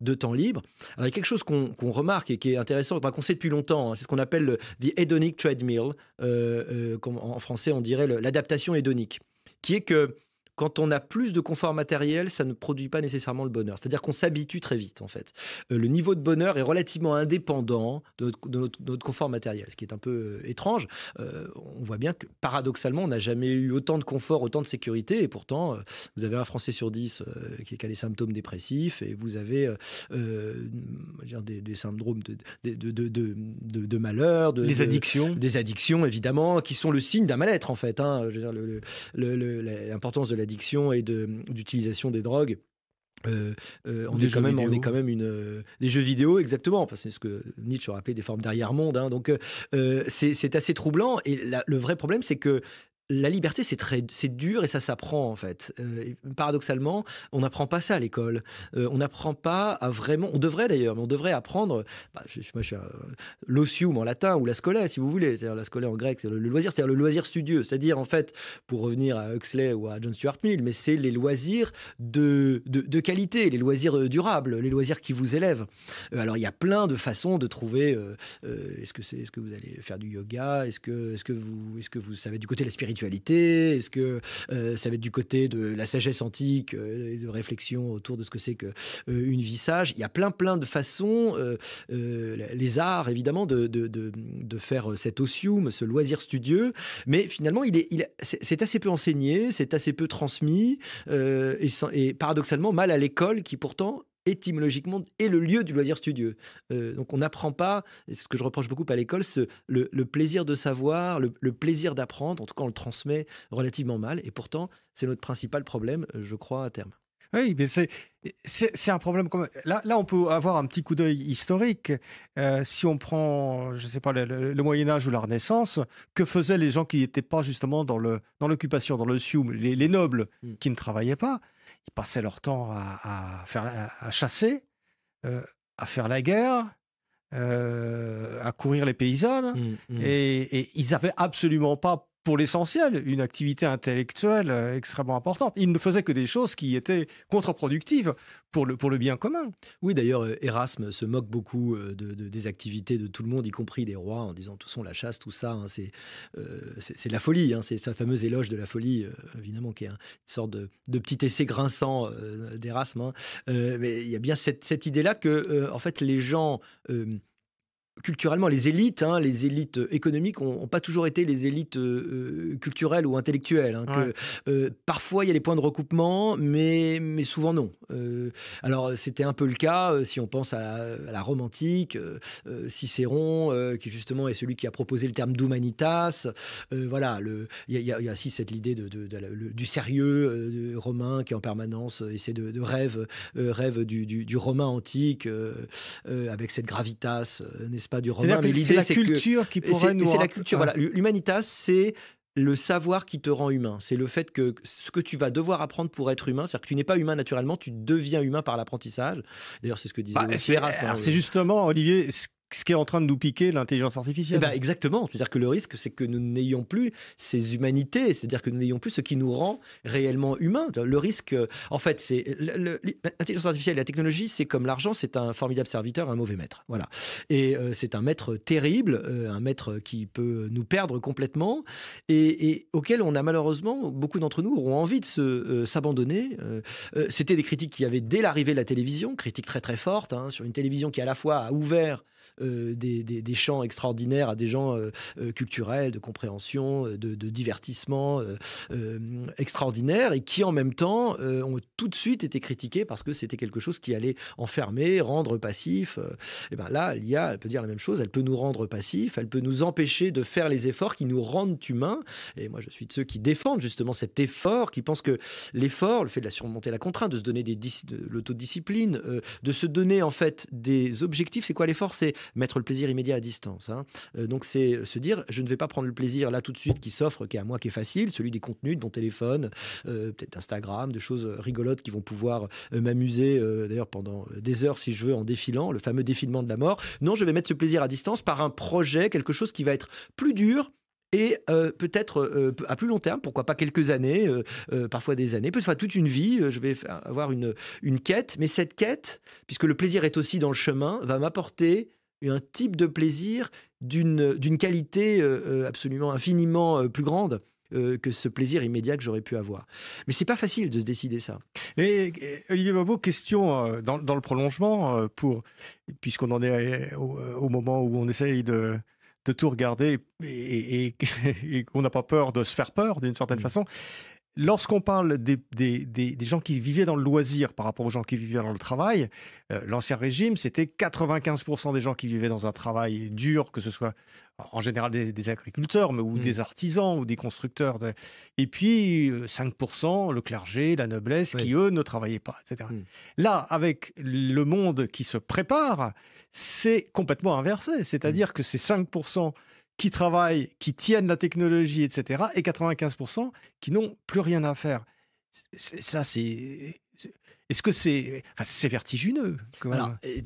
de temps libre. Alors, il y a quelque chose qu'on remarque et qui est intéressant, qu'on sait depuis longtemps, hein, c'est ce qu'on appelle the hedonic treadmill. En français, on dirait l'adaptation hédonique, qui est que quand on a plus de confort matériel, ça ne produit pas nécessairement le bonheur. C'est-à-dire qu'on s'habitue très vite, en fait. Le niveau de bonheur est relativement indépendant de notre confort matériel, ce qui est un peu étrange. On voit bien que, paradoxalement, on n'a jamais eu autant de confort, autant de sécurité, et pourtant, vous avez un Français sur 10 qui a des symptômes dépressifs, et vous avez des syndromes de malheur, des addictions, évidemment, qui sont le signe d'un mal-être, en fait. Hein. Je veux dire, l'importance de l'addiction et d'utilisation des drogues. On est quand même des jeux vidéo, exactement, parce que c'est ce que Nietzsche aurait appelé des formes d'arrière-monde, hein. Donc c'est assez troublant, et le vrai problème, c'est que la liberté, c'est dur et ça s'apprend, en fait. Paradoxalement, on n'apprend pas ça à l'école. On n'apprend pas à vraiment... On devrait d'ailleurs, mais on devrait apprendre... moi, je suis l'osium en latin, ou la scola, si vous voulez. C'est-à-dire la scola en grec, c'est le loisir, c'est-à-dire le loisir studieux. C'est-à-dire, en fait, pour revenir à Huxley ou à John Stuart Mill, mais c'est les loisirs de qualité, les loisirs durables, les loisirs qui vous élèvent. Alors, il y a plein de façons de trouver... Est-ce que vous allez faire du yoga ? Est-ce que ça va être du côté de la spiritualité ? Est-ce que ça va être du côté de la sagesse antique et de réflexion autour de ce que c'est qu'une vie sage? Il y a plein de façons, les arts évidemment, de faire cet osium, ce loisir studieux, mais finalement c'est assez peu enseigné, c'est assez peu transmis, et paradoxalement mal à l'école qui pourtant étymologiquement est le lieu du loisir studieux. Donc on n'apprend pas, et c'est ce que je reproche beaucoup à l'école, le plaisir de savoir, le plaisir d'apprendre, en tout cas on le transmet relativement mal, et pourtant c'est notre principal problème, je crois, à terme. Oui, mais c'est un problème là, on peut avoir un petit coup d'œil historique. Si on prend, je sais pas, le Moyen Âge ou la Renaissance, que faisaient les gens qui n'étaient pas justement dans l'occupation, dans le sium? Les nobles Mm. qui ne travaillaient pas, ils passaient leur temps à chasser, heu, à faire la guerre, à courir les paysannes Mm, mm. et ils avaient absolument pas, pour l'essentiel, une activité intellectuelle, extrêmement importante. Ils ne faisaient que des choses qui étaient contre-productives pour le bien commun. Oui, d'ailleurs, Erasme se moque beaucoup des activités de tout le monde, y compris des rois, en disant, de toute façon, la chasse, tout ça, hein, c'est de la folie. Hein, c'est sa fameuse éloge de la folie, évidemment, qui est une sorte de petit essai grinçant d'Erasme. Hein. Mais il y a bien cette idée-là que, en fait, les gens... culturellement, les élites économiques ont pas toujours été les élites culturelles ou intellectuelles. Hein, Ouais. parfois, il y a des points de recoupement, mais souvent non. Alors, c'était un peu le cas si on pense à la Rome antique, Cicéron, qui justement est celui qui a proposé le terme d'humanitas. Voilà, il y a aussi l'idée du sérieux romain qui en permanence essaie de rêve du romain antique avec cette gravitas, n'est-ce pas, du romain. C'est-à-dire Mais que c'est l'idée, la c'est que culture qui pourrait nous c'est la rapp culture. ouais. Voilà, l'humanitas, c'est le savoir qui te rend humain. C'est le fait que ce que tu vas devoir apprendre pour être humain, c'est-à-dire que tu n'es pas humain naturellement, tu deviens humain par l'apprentissage. D'ailleurs, c'est ce que disait Bah, aussi Erasme. Hein, c'est justement, Olivier, ce qui est en train de nous piquer l'intelligence eh ben, artificielle. exactement, c'est-à-dire que le risque, c'est que nous n'ayons plus ces humanités, c'est-à-dire que nous n'ayons plus ce qui nous rend réellement humains. Le risque, en fait, c'est l'intelligence artificielle et la technologie, c'est comme l'argent, c'est un formidable serviteur, un mauvais maître. Voilà. Et c'est un maître terrible, un maître qui peut nous perdre complètement et auquel on a malheureusement, beaucoup d'entre nous auront envie de s'abandonner. C'était des critiques qui avaient dès l'arrivée de la télévision, critiques très très fortes, hein, sur une télévision qui à la fois a ouvert des champs extraordinaires à des gens culturels, de compréhension, de divertissement extraordinaires et qui en même temps ont tout de suite été critiqués parce que c'était quelque chose qui allait enfermer, rendre passif. Et ben là, l'IA, elle peut dire la même chose, elle peut nous rendre passifs, elle peut nous empêcher de faire les efforts qui nous rendent humains. Et moi, je suis de ceux qui défendent justement cet effort, qui pensent que l'effort, le fait de la surmonter la contrainte, de se donner de l'autodiscipline, de se donner en fait des objectifs. C'est quoi l'effort? C'est mettre le plaisir immédiat à distance. Hein. Donc c'est se dire, je ne vais pas prendre le plaisir là tout de suite qui s'offre, qui est à moi, qui est facile, celui des contenus de mon téléphone, peut-être Instagram, de choses rigolotes qui vont pouvoir m'amuser d'ailleurs pendant des heures si je veux en défilant, le fameux défilement de la mort. Non, je vais mettre ce plaisir à distance par un projet, quelque chose qui va être plus dur, et peut-être à plus long terme, pourquoi pas quelques années, parfois des années, parfois toute une vie, je vais avoir une quête, mais cette quête, puisque le plaisir est aussi dans le chemin, va m'apporter un type de plaisir d'une qualité absolument infiniment plus grande que ce plaisir immédiat que j'aurais pu avoir. Mais c'est pas facile de se décider ça. Et Olivier Babot, question dans le prolongement, puisqu'on en est au moment où on essaye de tout regarder et qu'on n'a pas peur de se faire peur d'une certaine Mm. façon. Lorsqu'on parle des gens qui vivaient dans le loisir par rapport aux gens qui vivaient dans le travail, l'Ancien Régime, c'était 95% des gens qui vivaient dans un travail dur, que ce soit en général des agriculteurs, ou Mm. des artisans, ou des constructeurs. Et puis 5%, le clergé, la noblesse, Oui. qui, eux, ne travaillaient pas, etc. Mm. Là, avec le monde qui se prépare, c'est complètement inversé. C'est-à-dire que c'est 5% qui travaillent, qui tiennent la technologie, etc., et 95% qui n'ont plus rien à faire. Est-ce que c'est vertigineux, quand Alors, même?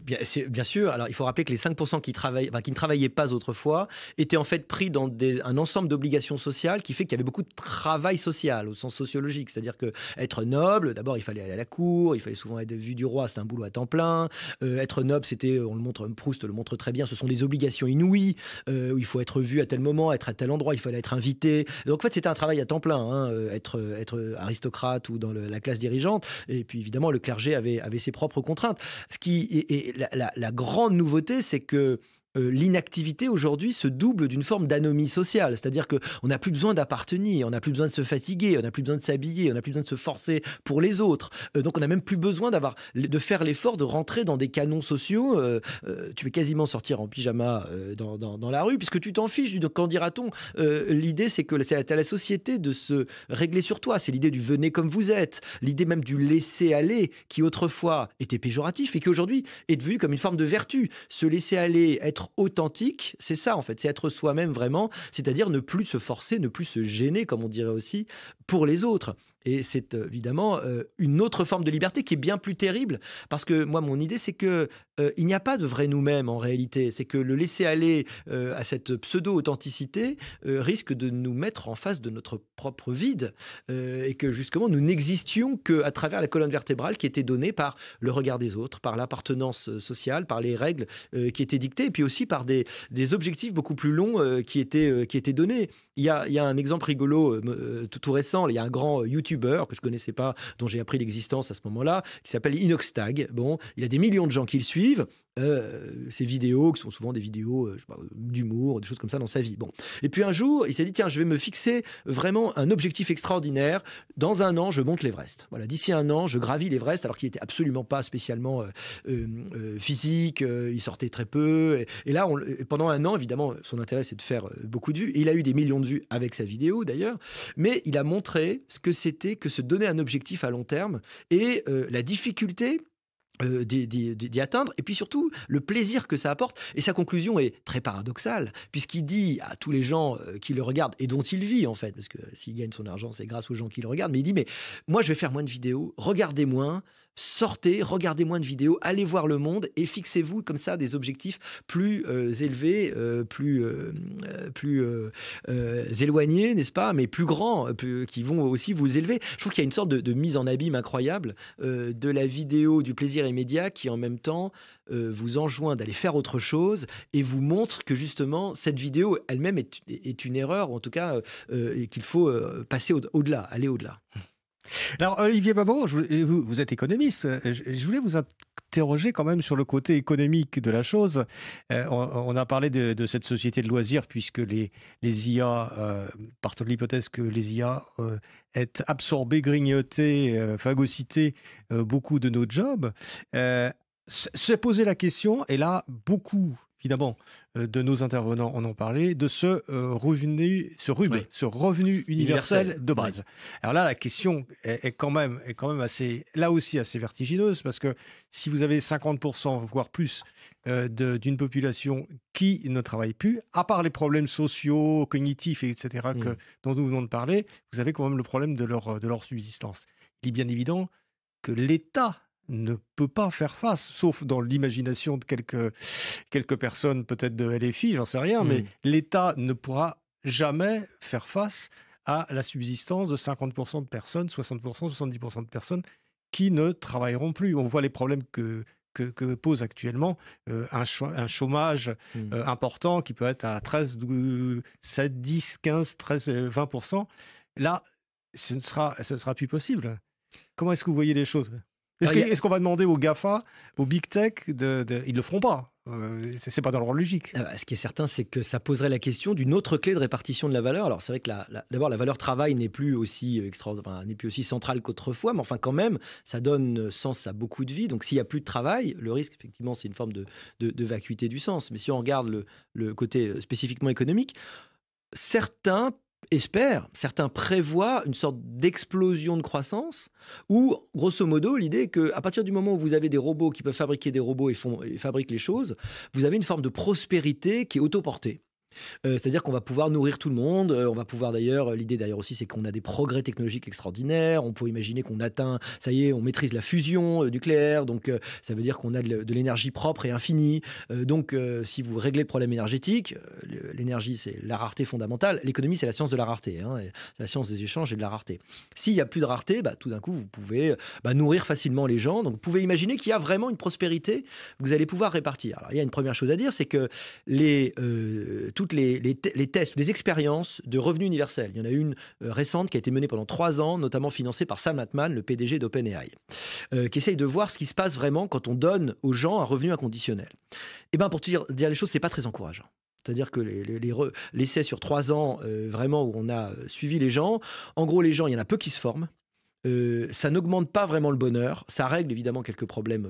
bien sûr, alors il faut rappeler que les 5% qui ne travaillaient pas autrefois étaient en fait pris dans un ensemble d'obligations sociales qui fait qu'il y avait beaucoup de travail social au sens sociologique. C'est-à-dire que être noble, d'abord il fallait aller à la cour, il fallait souvent être vu du roi, c'était un boulot à temps plein. Être noble, c'était, on le montre, Proust le montre très bien, ce sont des obligations inouïes, où il faut être vu à tel moment, être à tel endroit, il fallait être invité. Donc en fait c'était un travail à temps plein, hein, être aristocrate ou dans la classe dirigeante. Et puis évidemment le clergé avait ses propres contraintes. Ce qui est la grande nouveauté, c'est que l'inactivité aujourd'hui se double d'une forme d'anomie sociale. C'est-à-dire qu'on n'a plus besoin d'appartenir, on n'a plus besoin de se fatiguer, on n'a plus besoin de s'habiller, on n'a plus besoin de se forcer pour les autres. Donc on n'a même plus besoin de faire l'effort de rentrer dans des canons sociaux. Tu peux quasiment sortir en pyjama dans la rue, puisque tu t'en fiches du qu'en dira-t-on. L'idée, c'est que c'est à la société de se régler sur toi. C'est l'idée du venez comme vous êtes, l'idée même du laisser aller, qui autrefois était péjoratif et qui aujourd'hui est devenu comme une forme de vertu. Se laisser aller, être authentique, c'est ça en fait, c'est être soi-même vraiment, c'est-à-dire ne plus se forcer, ne plus se gêner, comme on dirait aussi, pour les autres. Et c'est évidemment une autre forme de liberté qui est bien plus terrible, parce que moi, mon idée, c'est que il n'y a pas de vrai nous-mêmes en réalité. C'est que le laisser aller à cette pseudo-authenticité risque de nous mettre en face de notre propre vide, et que justement, nous n'existions qu'à travers la colonne vertébrale qui était donnée par le regard des autres, par l'appartenance sociale, par les règles qui étaient dictées, et puis aussi par des objectifs beaucoup plus longs qui étaient donnés. Il y a un exemple rigolo tout récent. Il y a un grand YouTuber que je connaissais pas, dont j'ai appris l'existence à ce moment-là, qui s'appelle Inoxtag. Bon, il a des millions de gens qui le suivent. Ses vidéos, qui sont souvent des vidéos je sais pas, d'humour, des choses comme ça dans sa vie. Bon. Et puis un jour, il s'est dit, tiens, je vais me fixer vraiment un objectif extraordinaire. Dans un an, je monte l'Everest. Voilà, d'ici un an, je gravis l'Everest, alors qu'il n'était absolument pas spécialement physique, il sortait très peu. Et là, pendant un an, évidemment, son intérêt, c'est de faire beaucoup de vues. Et il a eu des millions de vues avec sa vidéo, d'ailleurs. Mais il a montré ce que c'était que se donner un objectif à long terme et la difficulté d'y atteindre, et puis surtout le plaisir que ça apporte. Et sa conclusion est très paradoxale, puisqu'il dit à tous les gens qui le regardent, et dont il vit en fait, parce que s'il gagne son argent, c'est grâce aux gens qui le regardent, mais il dit, mais moi je vais faire moins de vidéos, regardez moins, sortez, regardez moins de vidéos, allez voir le monde et fixez-vous comme ça des objectifs plus élevés, plus éloignés, n'est-ce pas, mais plus grands, qui vont aussi vous élever. Je trouve qu'il y a une sorte de mise en abîme incroyable de la vidéo du plaisir immédiat qui en même temps vous enjoint d'aller faire autre chose et vous montre que justement cette vidéo elle-même est une erreur, ou en tout cas et qu'il faut passer au-delà, aller au-delà. Alors, Olivier Babot, vous êtes économiste. Je voulais vous interroger quand même sur le côté économique de la chose. On a parlé de cette société de loisirs, puisque les IA, partent de l'hypothèse que les IA aient absorbé, grignoté, phagocyté beaucoup de nos jobs. Se poser la question, et là, beaucoup, évidemment, de nos intervenants en ont parlé, de ce revenu, ce revenu universel de base. Oui. Alors là, la question est quand même assez, là aussi assez vertigineuse, parce que si vous avez 50%, voire plus, d'une population qui ne travaille plus, à part les problèmes sociaux, cognitifs, etc., dont nous venons de parler, vous avez quand même le problème de leur subsistance. Il est bien évident que l'État ne peut pas faire face, sauf dans l'imagination de quelques personnes, peut-être de LFI, j'en sais rien, mais l'État ne pourra jamais faire face à la subsistance de 50% de personnes, 60%, 70% de personnes qui ne travailleront plus. On voit les problèmes que pose actuellement un chômage important qui peut être à 13, 7, 10, 15, 13, 20%. Là, ce ne sera plus possible. Comment est-ce que vous voyez les choses ? Est-ce qu'on va demander aux GAFA, aux Big Tech, ils ne le feront pas. C'est pas dans leur logique. Ce qui est certain, c'est que ça poserait la question d'une autre clé de répartition de la valeur. Alors c'est vrai que d'abord la valeur travail n'est plus aussi centrale qu'autrefois, mais enfin quand même, ça donne sens à beaucoup de vies. Donc s'il n'y a plus de travail, le risque effectivement c'est une forme de vacuité du sens. Mais si on regarde le côté spécifiquement économique, certains prévoient une sorte d'explosion de croissance où, grosso modo, l'idée est qu'à partir du moment où vous avez des robots qui peuvent fabriquer des robots et fabriquent les choses, vous avez une forme de prospérité qui est autoportée. C'est-à-dire qu'on va pouvoir nourrir tout le monde, on va pouvoir l'idée d'ailleurs aussi c'est qu'on a des progrès technologiques extraordinaires, on peut imaginer qu'on atteint, ça y est, on maîtrise la fusion nucléaire, donc ça veut dire qu'on a de l'énergie propre et infinie, donc si vous réglez le problème énergétique, l'énergie c'est la rareté fondamentale, l'économie c'est la science de la rareté, c'est la science des échanges et de la rareté. S'il n'y a plus de rareté, tout d'un coup vous pouvez nourrir facilement les gens, donc vous pouvez imaginer qu'il y a vraiment une prospérité que vous allez pouvoir répartir. Alors il y a une première chose à dire, c'est que toutes toutes les tests, les expériences de revenu universel. Il y en a une récente qui a été menée pendant 3 ans, notamment financée par Sam Altman, le PDG d'OpenAI, qui essaye de voir ce qui se passe vraiment quand on donne aux gens un revenu inconditionnel. Et bien, pour te dire les choses, c'est pas très encourageant. C'est-à-dire que l'essai sur 3 ans, vraiment, où on a suivi les gens, en gros, les gens, il y en a peu qui se forment. Ça n'augmente pas vraiment le bonheur. Ça règle évidemment quelques problèmes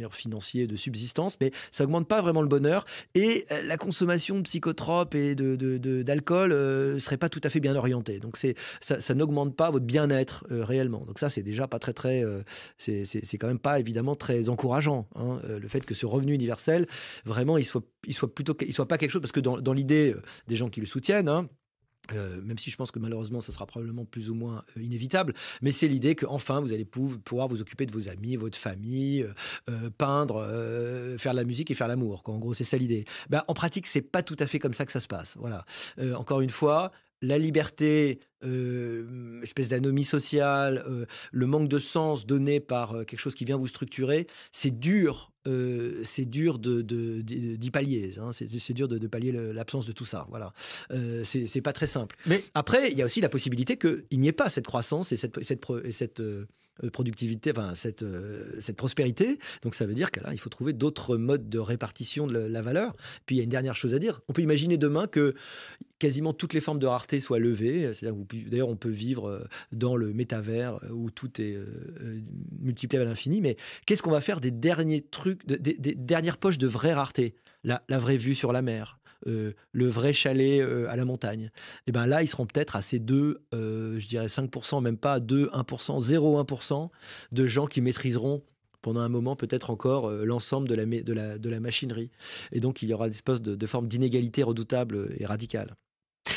financiers de subsistance, mais ça n'augmente pas vraiment le bonheur. Et la consommation de psychotropes et d'alcool serait pas tout à fait bien orientée. Donc ça n'augmente pas votre bien-être réellement. Donc ça, c'est déjà pas très c'est quand même pas évidemment très encourageant. Hein, le fait que ce revenu universel, vraiment, il soit pas quelque chose, parce que dans l'idée des gens qui le soutiennent, hein, même si je pense que malheureusement ça sera probablement plus ou moins inévitable, mais c'est l'idée qu'enfin vous allez pouvoir vous occuper de vos amis, votre famille, peindre, faire de la musique et faire l'amour, quoi. En gros, c'est ça l'idée. Ben, en pratique, c'est pas tout à fait comme ça que ça se passe. Voilà. Encore une fois, la liberté, espèce d'anomie sociale, le manque de sens donné par quelque chose qui vient vous structurer, c'est dur d'y pallier. Hein, c'est dur de pallier l'absence de tout ça. Voilà. C'est pas très simple. Mais après, il y a aussi la possibilité qu'il n'y ait pas cette croissance et cette productivité, enfin cette prospérité. Donc ça veut dire que là, il faut trouver d'autres modes de répartition de la valeur. Puis il y a une dernière chose à dire. On peut imaginer demain que quasiment toutes les formes de rareté soient levées. C'est-à-dire d'ailleurs, on peut vivre dans le métavers où tout est multiplié à l'infini. Mais qu'est-ce qu'on va faire des derniers trucs, des dernières poches de vraie rareté ? La vraie vue sur la mer, le vrai chalet à la montagne. Et bien là, ils seront peut-être à ces je dirais 5%, même pas 2, 1%, 0,1% de gens qui maîtriseront pendant un moment peut-être encore l'ensemble de la machinerie. Et donc, il y aura des espèces de formes d'inégalité redoutables et radicales.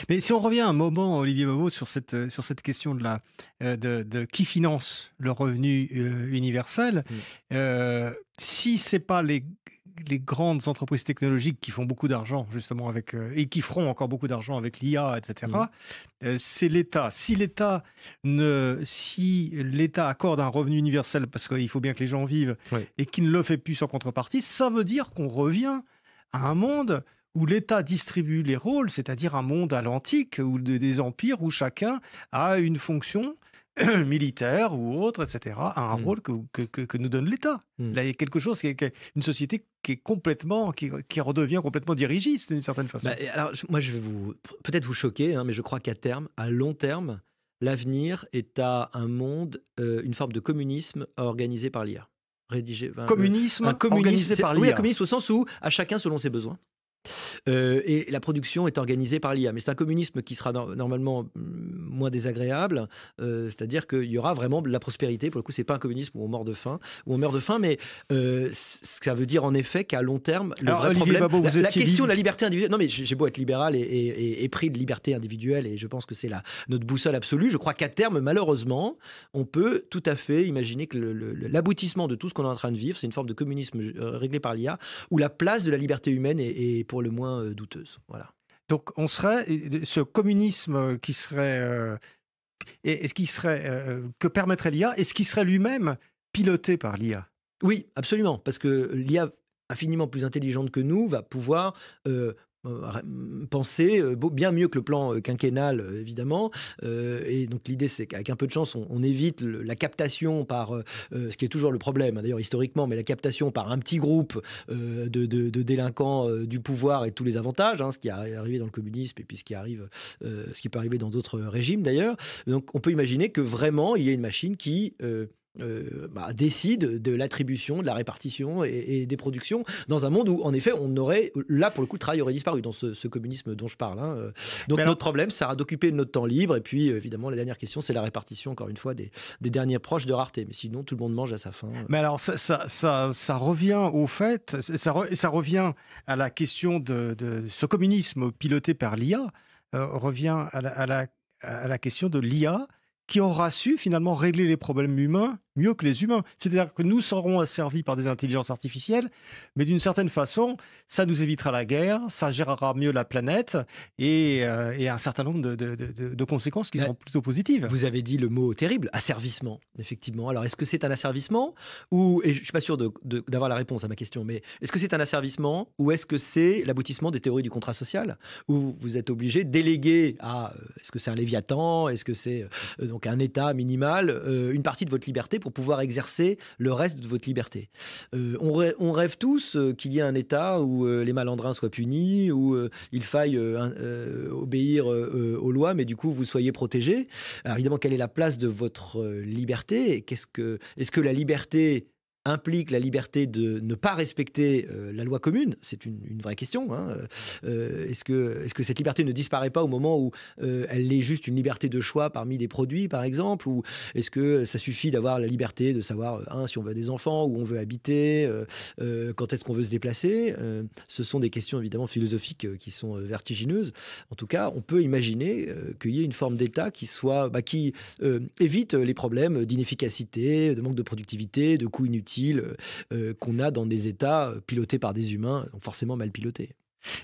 Mais si on revient un moment, Olivier Beauveau, sur cette question de qui finance le revenu universel, si ce n'est pas les grandes entreprises technologiques qui font beaucoup d'argent, justement, et qui feront encore beaucoup d'argent avec l'IA, etc., c'est l'État. Si l'État accorde un revenu universel, parce qu'il faut bien que les gens vivent, et qu'il ne le fait plus sans contrepartie, ça veut dire qu'on revient à un monde où l'État distribue les rôles, c'est-à-dire un monde à l'antique, ou des empires où chacun a une fonction militaire ou autre, etc., a un rôle que nous donne l'État. Là, il y a quelque chose, une société qui redevient complètement dirigiste d'une certaine façon. Alors, moi, je vais peut-être vous choquer, hein, mais je crois qu'à long terme, l'avenir est à un monde, une forme de communisme organisé par l'IA. Communisme organisé par l'IA. Oui, un communisme au sens où à chacun selon ses besoins. Et la production est organisée par l'IA. Mais c'est un communisme qui sera normalement moins désagréable, c'est-à-dire qu'il y aura vraiment de la prospérité. Pour le coup, c'est pas un communisme où on meurt de faim, mais ça veut dire en effet qu'à long terme, le vrai Olivier problème, Babot, la question de la liberté individuelle. Non, mais j'ai beau être libéral et pris de liberté individuelle, et je pense que c'est notre boussole absolue. Je crois qu'à terme, malheureusement, on peut tout à fait imaginer que l'aboutissement de tout ce qu'on est en train de vivre, c'est une forme de communisme réglé par l'IA, où la place de la liberté humaine est pour le moins douteuse. Voilà. Donc, on serait ce communisme qui serait, que permettrait l'IA, est-ce qui serait lui-même piloté par l'IA ? Oui, absolument, parce que l'IA infiniment plus intelligente que nous va pouvoir penser bien mieux que le plan quinquennal, évidemment. Et donc l'idée, c'est qu'avec un peu de chance, on évite la captation par, ce qui est toujours le problème, hein, d'ailleurs historiquement, mais la captation par un petit groupe de délinquants du pouvoir et tous les avantages, hein, ce qui est arrivé dans le communisme et puis ce qui peut arriver dans d'autres régimes d'ailleurs. Donc on peut imaginer que vraiment, il y a une machine qui décide de l'attribution, de la répartition et des productions dans un monde où, en effet, on aurait, là, pour le coup, le travail aurait disparu dans ce communisme dont je parle. Hein. Donc, notre problème, ça sera d'occuper notre temps libre. Et puis, évidemment, la dernière question, c'est la répartition, encore une fois, des derniers proches de rareté. Mais sinon, tout le monde mange à sa faim. Mais alors, ça revient au fait, ça revient à la question de ce communisme piloté par l'IA, revient à la question de l'IA qui aura su finalement régler les problèmes humains mieux que les humains. C'est-à-dire que nous serons asservis par des intelligences artificielles, mais d'une certaine façon, ça nous évitera la guerre, ça gérera mieux la planète et un certain nombre de conséquences qui seront plutôt positives. Vous avez dit le mot terrible, asservissement, effectivement. Alors, est-ce que c'est un asservissement ou, et je ne suis pas sûr d'avoir la réponse à ma question, mais est-ce que c'est un asservissement ou est-ce que c'est l'aboutissement des théories du contrat social où vous êtes obligé de déléguer à, est-ce que c'est un léviathan, est-ce que c'est donc un État minimal, une partie de votre liberté pour pouvoir exercer le reste de votre liberté. On rêve tous qu'il y ait un État où les malandrins soient punis, où il faille obéir aux lois, mais du coup vous soyez protégés. Alors évidemment, quelle est la place de votre liberté? Est-ce que la liberté implique la liberté de ne pas respecter la loi commune? C'est une vraie question. Hein. Est-ce que cette liberté ne disparaît pas au moment où elle est juste une liberté de choix parmi des produits, par exemple? Ou est-ce que ça suffit d'avoir la liberté de savoir, si on veut des enfants, où on veut habiter, quand est-ce qu'on veut se déplacer? Ce sont des questions évidemment philosophiques qui sont vertigineuses. En tout cas, on peut imaginer qu'il y ait une forme d'État qui évite les problèmes d'inefficacité, de manque de productivité, de coûts inutiles qu'on a dans des États pilotés par des humains, donc forcément mal pilotés.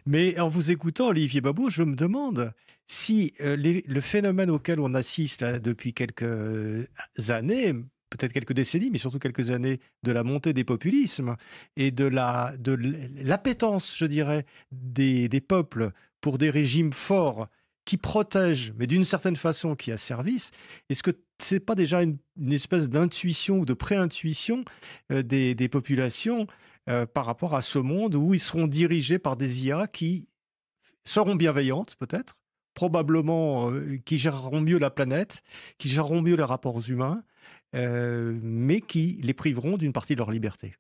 Mais en vous écoutant, Olivier Babot, je me demande si le phénomène auquel on assiste là, depuis quelques années, peut-être quelques décennies, mais surtout quelques années, de la montée des populismes et de l'appétence, je dirais, des peuples pour des régimes forts qui protègent, mais d'une certaine façon qui asservissent, est-ce que c'est pas déjà une espèce d'intuition ou de pré-intuition des populations par rapport à ce monde où ils seront dirigés par des IA qui seront bienveillantes peut-être, probablement qui géreront mieux la planète, qui géreront mieux les rapports humains, mais qui les priveront d'une partie de leur liberté?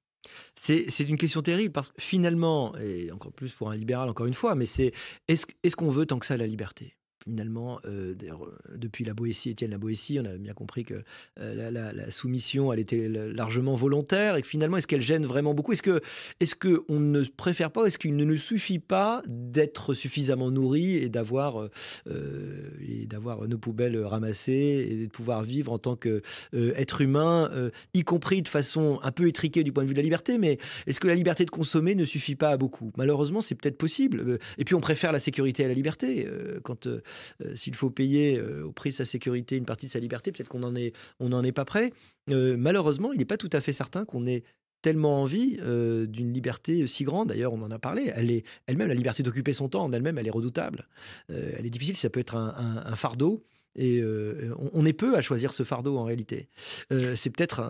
C'est une question terrible parce que finalement, et encore plus pour un libéral encore une fois, mais est-ce qu'on veut tant que ça la liberté? Finalement, d'ailleurs, depuis la Boétie, Étienne la Boétie, on a bien compris que la soumission, elle était largement volontaire et que finalement, est-ce qu'elle gêne vraiment beaucoup? Est-ce que on ne préfère pas, est-ce qu'il ne nous suffit pas d'être suffisamment nourri et d'avoir nos poubelles ramassées et de pouvoir vivre en tant qu'être humain, y compris de façon un peu étriquée du point de vue de la liberté, mais est-ce que la liberté de consommer ne suffit pas à beaucoup? Malheureusement, c'est peut-être possible. Et puis, on préfère la sécurité à la liberté. S'il faut payer au prix de sa sécurité une partie de sa liberté, peut-être qu'on n'en est pas prêt. Malheureusement, il n'est pas tout à fait certain qu'on ait tellement envie d'une liberté si grande. D'ailleurs, on en a parlé. Elle-même, la liberté d'occuper son temps en elle-même, elle est redoutable. Elle est difficile, ça peut être un fardeau. Et on est peu à choisir ce fardeau en réalité. Il faut peut-être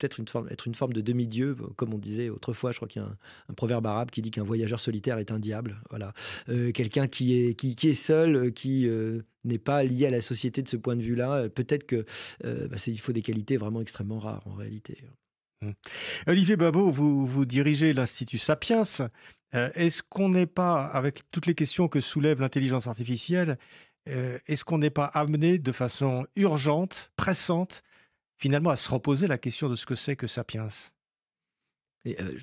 être une forme de demi-dieu, comme on disait autrefois. Je crois qu'il y a un proverbe arabe qui dit qu'un voyageur solitaire est un diable. Voilà, quelqu'un qui est seul, qui n'est pas lié à la société de ce point de vue-là. Peut-être que il faut des qualités vraiment extrêmement rares en réalité. Olivier Babot, vous dirigez l'Institut Sapiens. Est-ce qu'on n'est pas, avec toutes les questions que soulève l'intelligence artificielle, est-ce qu'on n'est pas amené de façon urgente, pressante, finalement à se reposer la question de ce que c'est que Sapiens?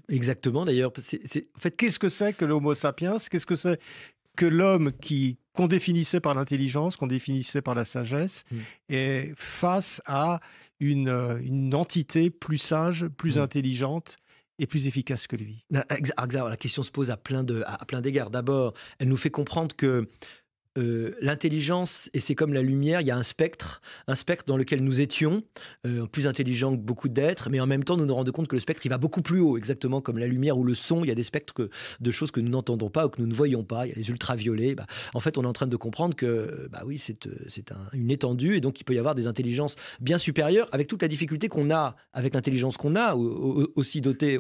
Exactement, d'ailleurs. En fait, qu'est-ce que c'est que l'Homo sapiens? Qu'est-ce que c'est que l'homme qu'on définissait par l'intelligence, qu'on définissait par la sagesse, et face à une entité plus sage, plus intelligente et plus efficace que lui? La question se pose à plein d'égards. D'abord, elle nous fait comprendre que l'intelligence, et c'est comme la lumière, il y a un spectre dans lequel nous étions, plus intelligents que beaucoup d'êtres, mais en même temps nous nous rendons compte que le spectre il va beaucoup plus haut, exactement comme la lumière ou le son. Il y a des spectres de choses que nous n'entendons pas ou que nous ne voyons pas. Il y a les ultraviolets. En fait, on est en train de comprendre que oui, c'est une étendue, et donc il peut y avoir des intelligences bien supérieures, avec toute la difficulté qu'on a avec l'intelligence qu'on a, aussi dotée,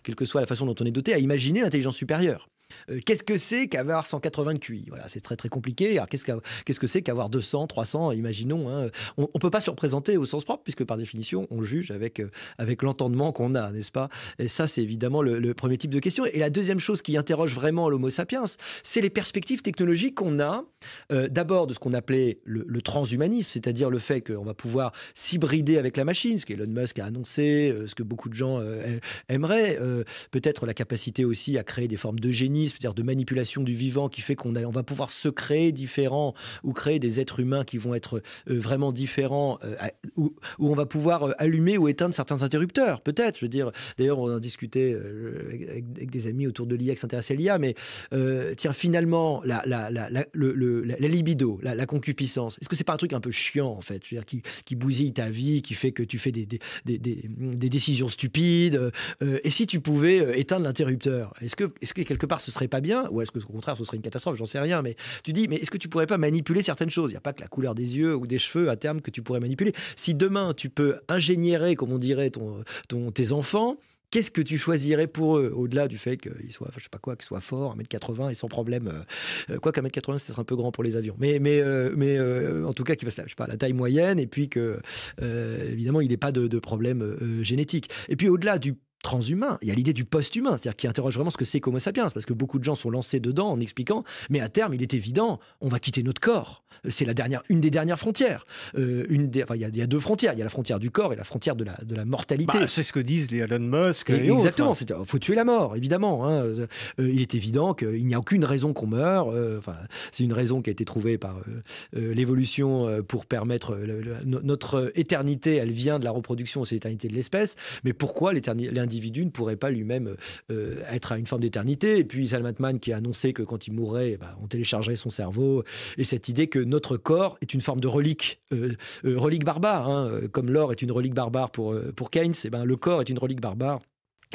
quelle que soit la façon dont on est doté, à imaginer l'intelligence supérieure. Qu'est-ce que c'est qu'avoir 180 de QI? Voilà, c'est très très compliqué. Alors qu'est-ce que c'est qu'avoir 200, 300, imaginons, hein. On ne peut pas se le représenter au sens propre, puisque par définition, on juge avec l'entendement qu'on a, n'est-ce pas? Et ça, c'est évidemment le premier type de question. Et la deuxième chose qui interroge vraiment l'Homo sapiens, c'est les perspectives technologiques qu'on a, d'abord de ce qu'on appelait le transhumanisme, c'est-à-dire le fait qu'on va pouvoir s'hybrider avec la machine, ce qu'Elon Musk a annoncé, ce que beaucoup de gens aimeraient, peut-être la capacité aussi à créer des formes de génie transhumanisme, c'est-à-dire de manipulation du vivant, qui fait qu'on va pouvoir se créer différents ou créer des êtres humains qui vont être vraiment différents, où on va pouvoir allumer ou éteindre certains interrupteurs, peut-être. Je veux dire, d'ailleurs, on en discutait avec des amis autour de l'IA qui s'intéressaient à l'IA, mais tiens, finalement, la libido, la concupiscence, est-ce que c'est pas un truc un peu chiant, en fait, je veux dire, qui bousille ta vie, qui fait que tu fais des décisions stupides, et si tu pouvais éteindre l'interrupteur, est-ce que quelque part ce serait pas bien, ou est-ce que au contraire ce serait une catastrophe, j'en sais rien, mais tu dis, mais est-ce que tu pourrais pas manipuler certaines choses? Il n'y a pas que la couleur des yeux ou des cheveux à terme que tu pourrais manipuler. Si demain tu peux ingénierer, comme on dirait, tes enfants, qu'est-ce que tu choisirais pour eux, au-delà du fait qu'ils soient, je sais pas quoi, qu'ils soient forts, 1m80 et sans problème, quoi qu'à 1m80 c'est peut-être un peu grand pour les avions, mais en tout cas qu'il fasse, je sais pas, la taille moyenne, et puis que évidemment il n'ait pas de problème génétique. Et puis au-delà du transhumain, il y a l'idée du post-humain, c'est-à-dire qui interroge vraiment ce que c'est qu'Homo sapiens, parce que beaucoup de gens sont lancés dedans en expliquant, mais à terme, il est évident, on va quitter notre corps. C'est une des dernières frontières. Il y a deux frontières, il y a la frontière du corps et la frontière de la mortalité. C'est ce que disent les Elon Musk. Exactement, il faut tuer la mort, évidemment. Hein. Il est évident qu'il n'y a aucune raison qu'on meure. C'est une raison qui a été trouvée par l'évolution pour permettre notre éternité, elle vient de la reproduction, c'est l'éternité de l'espèce. Mais pourquoi l'individu ne pourrait pas lui-même être à une forme d'éternité? Et puis Sal Altman qui a annoncé que quand il mourrait, on téléchargerait son cerveau, et cette idée que notre corps est une forme de relique, relique barbare, hein, comme l'or est une relique barbare pour Keynes, le corps est une relique barbare.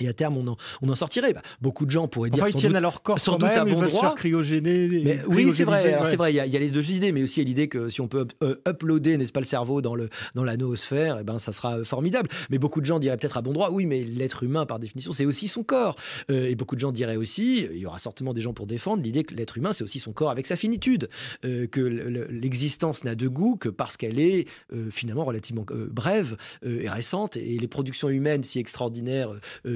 Et à terme, on en sortirait. Beaucoup de gens pourraient dire... ils tiennent à leur corps sans doute à bon droit. Ils veulent se faire cryogéner. Oui, c'est vrai. Alors, c'est vrai, il y a les deux idées, mais aussi l'idée que si on peut uploader, n'est-ce pas, le cerveau dans la noosphère, ça sera formidable. Mais beaucoup de gens diraient peut-être à bon droit, oui, mais l'être humain, par définition, c'est aussi son corps. Et beaucoup de gens diraient aussi, il y aura certainement des gens pour défendre l'idée que l'être humain, c'est aussi son corps avec sa finitude. Que l'existence n'a de goût que parce qu'elle est finalement relativement brève et récente. Et les productions humaines si extraordinaires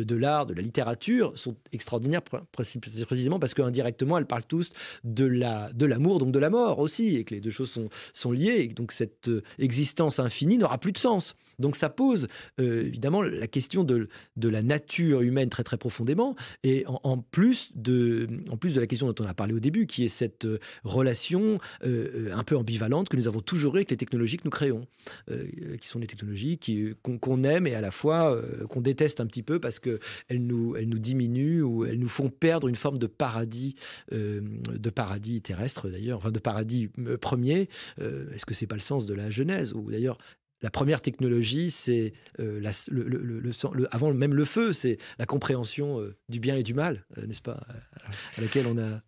de l'art, de la littérature, sont extraordinaires précisément parce qu'indirectement, elles parlent tous de l'amour, donc de la mort aussi, et que les deux choses sont liées, et donc cette existence infinie n'aura plus de sens. Donc ça pose évidemment la question de la nature humaine très très profondément, et en plus de la question dont on a parlé au début, qui est cette relation un peu ambivalente que nous avons toujours eue avec les technologies que nous créons, qui sont des technologies qu'on aime et à la fois qu'on déteste un petit peu parce qu'elles nous diminuent ou elles nous font perdre une forme de paradis terrestre d'ailleurs, enfin de paradis premier. Est-ce que c'est pas le sens de la Genèse, ou d'ailleurs la première technologie, c'est avant même le feu, c'est la compréhension du bien et du mal, n'est-ce pas, à laquelle on a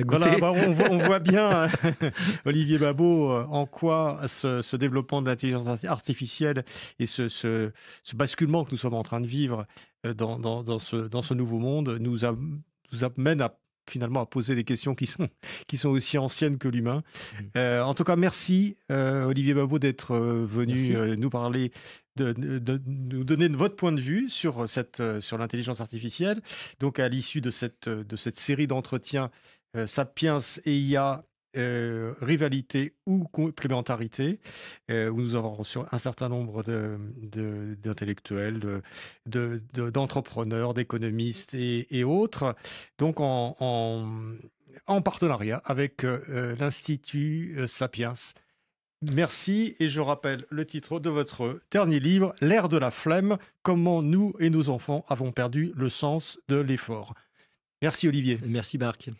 goûté. Voilà, on voit bien, Olivier Babot, en quoi ce développement de l'intelligence artificielle et ce basculement que nous sommes en train de vivre dans ce nouveau monde nous amène finalement à poser des questions qui sont aussi anciennes que l'humain. En tout cas, merci Olivier Babot d'être venu nous parler, de nous donner votre point de vue sur l'intelligence artificielle. Donc à l'issue de cette série d'entretiens Sapiens et IA, rivalité ou complémentarité, où nous avons reçu un certain nombre d'intellectuels, d'entrepreneurs, d'économistes et autres, donc en partenariat avec l'Institut Sapiens. Merci, et je rappelle le titre de votre dernier livre, L'ère de la flemme, comment nous et nos enfants avons perdu le sens de l'effort. Merci Olivier. Merci Marc.